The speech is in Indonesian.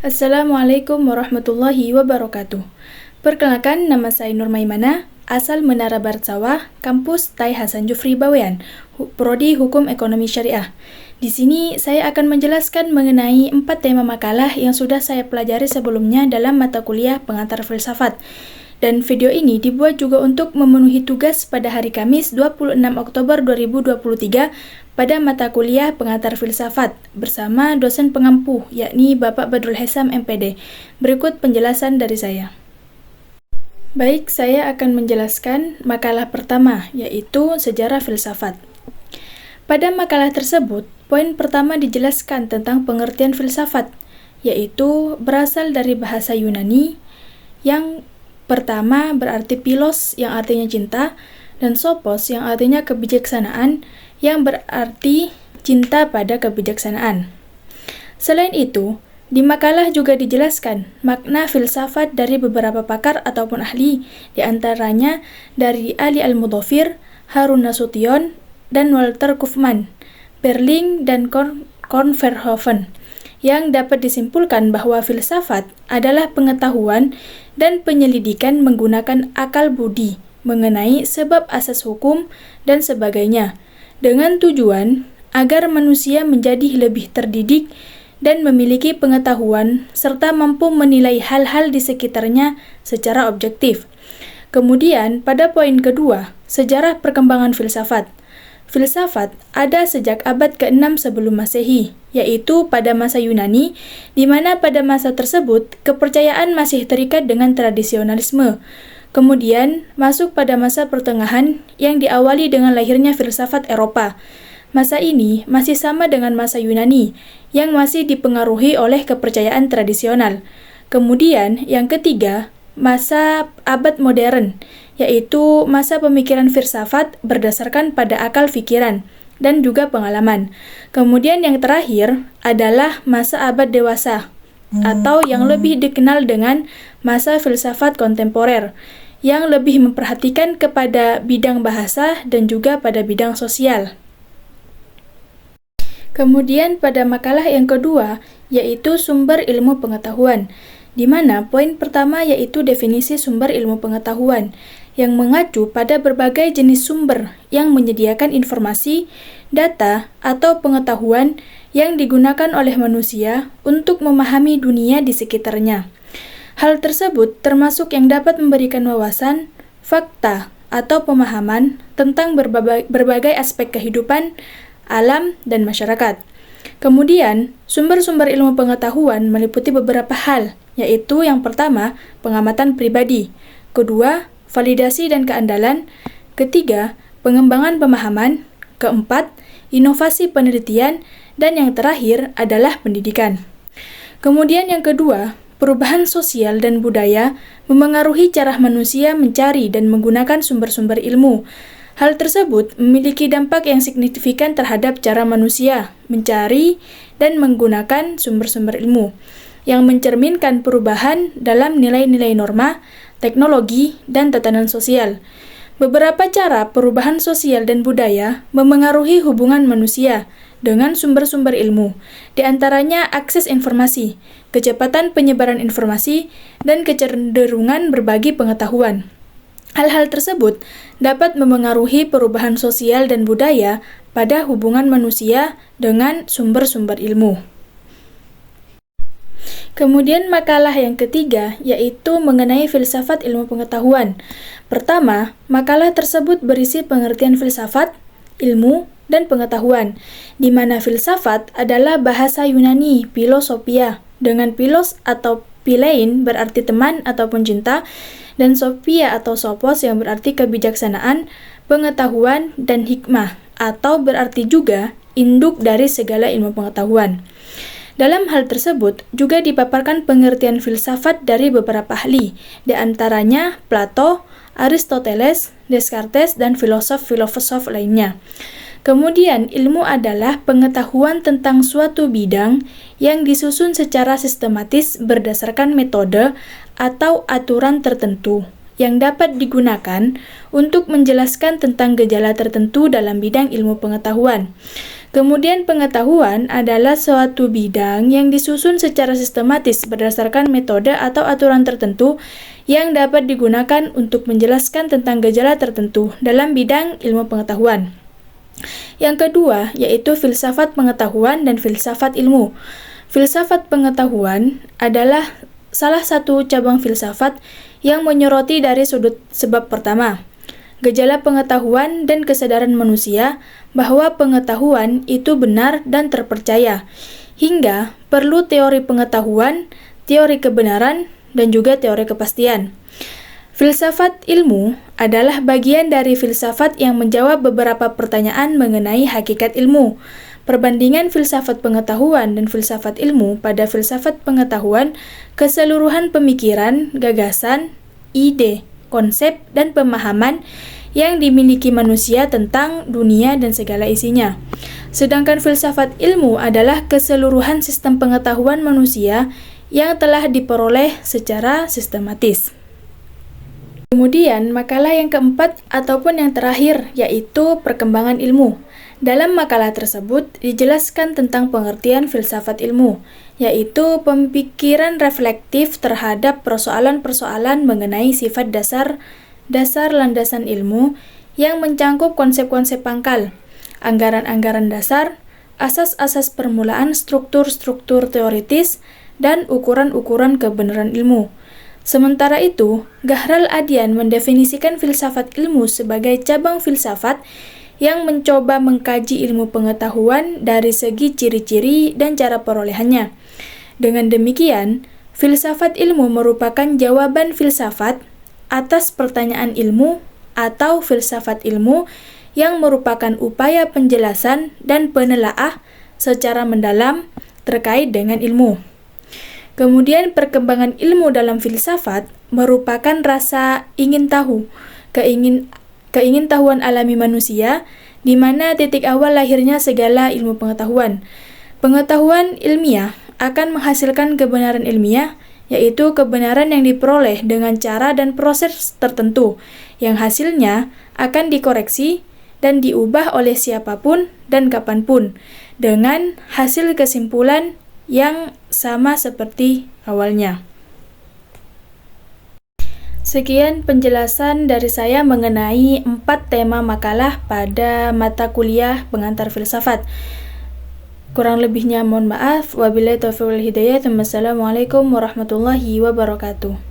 Assalamualaikum warahmatullahi wabarakatuh. Perkenalkan, nama saya Nur Maimana, asal Menara Barat Sawah, kampus Tai Hasan Jufri Bawean, Prodi Hukum Ekonomi Syariah. Di sini saya akan menjelaskan mengenai 4 tema makalah yang sudah saya pelajari sebelumnya dalam mata kuliah pengantar filsafat. Dan video ini dibuat juga untuk memenuhi tugas pada hari Kamis 26 Oktober 2023 pada mata kuliah pengantar filsafat bersama dosen pengampu yakni Bapak Badrul Hesam MPD. Berikut penjelasan dari saya. Baik, saya akan menjelaskan makalah pertama yaitu sejarah filsafat. Pada makalah tersebut, poin pertama dijelaskan tentang pengertian filsafat, yaitu berasal dari bahasa Yunani yang pertama berarti philos yang artinya cinta, dan sophos yang artinya kebijaksanaan yang berarti cinta pada kebijaksanaan. Selain itu, di makalah juga dijelaskan makna filsafat dari beberapa pakar ataupun ahli, di antaranya dari Ali Al-Mudhafir, Harun Nasution, dan Walter Kaufmann, Berling, dan Korn Verhoeven, yang dapat disimpulkan bahwa filsafat adalah pengetahuan dan penyelidikan menggunakan akal budi mengenai sebab asas hukum dan sebagainya, dengan tujuan agar manusia menjadi lebih terdidik dan memiliki pengetahuan serta mampu menilai hal-hal di sekitarnya secara objektif. Kemudian, pada poin kedua, sejarah perkembangan filsafat. Filsafat ada sejak abad ke-6 sebelum Masehi, yaitu pada masa Yunani, di mana pada masa tersebut kepercayaan masih terikat dengan tradisionalisme. Kemudian masuk pada masa pertengahan yang diawali dengan lahirnya filsafat Eropa. Masa ini masih sama dengan masa Yunani, yang masih dipengaruhi oleh kepercayaan tradisional. Kemudian yang ketiga, masa abad modern, yaitu masa pemikiran filsafat berdasarkan pada akal pikiran dan juga pengalaman. Kemudian yang terakhir adalah masa abad dewasa, atau yang lebih dikenal dengan masa filsafat kontemporer, yang lebih memperhatikan kepada bidang bahasa dan juga pada bidang sosial. Kemudian pada makalah yang kedua, yaitu sumber ilmu pengetahuan, di mana poin pertama yaitu definisi sumber ilmu pengetahuan, yang mengacu pada berbagai jenis sumber yang menyediakan informasi, data, atau pengetahuan yang digunakan oleh manusia untuk memahami dunia di sekitarnya. Hal tersebut termasuk yang dapat memberikan wawasan, fakta, atau pemahaman tentang berbagai aspek kehidupan, alam, dan masyarakat. Kemudian, sumber-sumber ilmu pengetahuan meliputi beberapa hal, yaitu yang pertama, pengamatan pribadi, kedua, validasi dan keandalan, ketiga, pengembangan pemahaman, keempat, inovasi penelitian, dan yang terakhir adalah pendidikan. Kemudian yang kedua, perubahan sosial dan budaya memengaruhi cara manusia mencari dan menggunakan sumber-sumber ilmu. Hal tersebut memiliki dampak yang signifikan terhadap cara manusia mencari dan menggunakan sumber-sumber ilmu, yang mencerminkan perubahan dalam nilai-nilai norma, teknologi, dan tatanan sosial. Beberapa cara perubahan sosial dan budaya memengaruhi hubungan manusia dengan sumber-sumber ilmu, di antaranya akses informasi, kecepatan penyebaran informasi, dan kecenderungan berbagi pengetahuan. Hal-hal tersebut dapat memengaruhi perubahan sosial dan budaya pada hubungan manusia dengan sumber-sumber ilmu. Kemudian makalah yang ketiga yaitu mengenai filsafat ilmu pengetahuan. Pertama, makalah tersebut berisi pengertian filsafat, ilmu, dan pengetahuan, di mana filsafat adalah bahasa Yunani philosophia, dengan philos atau philein berarti teman ataupun cinta, dan sophia atau sophos yang berarti kebijaksanaan, pengetahuan, dan hikmah, atau berarti juga induk dari segala ilmu pengetahuan. Dalam hal tersebut juga dipaparkan pengertian filsafat dari beberapa ahli, di antaranya Plato, Aristoteles, Descartes, dan filosof-filosof lainnya. Kemudian, ilmu adalah pengetahuan tentang suatu bidang yang disusun secara sistematis berdasarkan metode atau aturan tertentu yang dapat digunakan untuk menjelaskan tentang gejala tertentu dalam bidang ilmu pengetahuan. Kemudian pengetahuan adalah suatu bidang yang disusun secara sistematis berdasarkan metode atau aturan tertentu yang dapat digunakan untuk menjelaskan tentang gejala tertentu dalam bidang ilmu pengetahuan. Yang kedua, yaitu filsafat pengetahuan dan filsafat ilmu. Filsafat pengetahuan adalah salah satu cabang filsafat yang menyoroti dari sudut sebab pertama, gejala pengetahuan dan kesadaran manusia bahwa pengetahuan itu benar dan terpercaya, hingga perlu teori pengetahuan, teori kebenaran, dan juga teori kepastian. Filsafat ilmu adalah bagian dari filsafat yang menjawab beberapa pertanyaan mengenai hakikat ilmu. Perbandingan filsafat pengetahuan dan filsafat ilmu pada filsafat pengetahuan, keseluruhan pemikiran, gagasan, ide, konsep, dan pemahaman yang dimiliki manusia tentang dunia dan segala isinya. Sedangkan filsafat ilmu adalah keseluruhan sistem pengetahuan manusia yang telah diperoleh secara sistematis. Kemudian, makalah yang keempat ataupun yang terakhir yaitu perkembangan ilmu. Dalam makalah tersebut dijelaskan tentang pengertian filsafat ilmu, yaitu pemikiran reflektif terhadap persoalan-persoalan mengenai sifat dasar landasan ilmu yang mencangkup konsep-konsep pangkal, anggaran-anggaran dasar, asas-asas permulaan struktur-struktur teoritis, dan ukuran-ukuran kebenaran ilmu. Sementara itu, Gahral Adian mendefinisikan filsafat ilmu sebagai cabang filsafat yang mencoba mengkaji ilmu pengetahuan dari segi ciri-ciri dan cara perolehannya. Dengan demikian, filsafat ilmu merupakan jawaban filsafat atas pertanyaan ilmu atau filsafat ilmu yang merupakan upaya penjelasan dan penelaah secara mendalam terkait dengan ilmu. Kemudian perkembangan ilmu dalam filsafat merupakan rasa ingin tahu, keingintahuan alami manusia, di mana titik awal lahirnya segala ilmu pengetahuan. Pengetahuan ilmiah akan menghasilkan kebenaran ilmiah, yaitu kebenaran yang diperoleh dengan cara dan proses tertentu, yang hasilnya akan dikoreksi dan diubah oleh siapapun dan kapanpun, dengan hasil kesimpulan yang sama seperti awalnya. Sekian penjelasan dari saya mengenai 4 tema makalah pada mata kuliah pengantar filsafat. Kurang lebihnya mohon maaf. Wabillahi taufiq wal hidayah. Wassalamualaikum warahmatullahi wabarakatuh.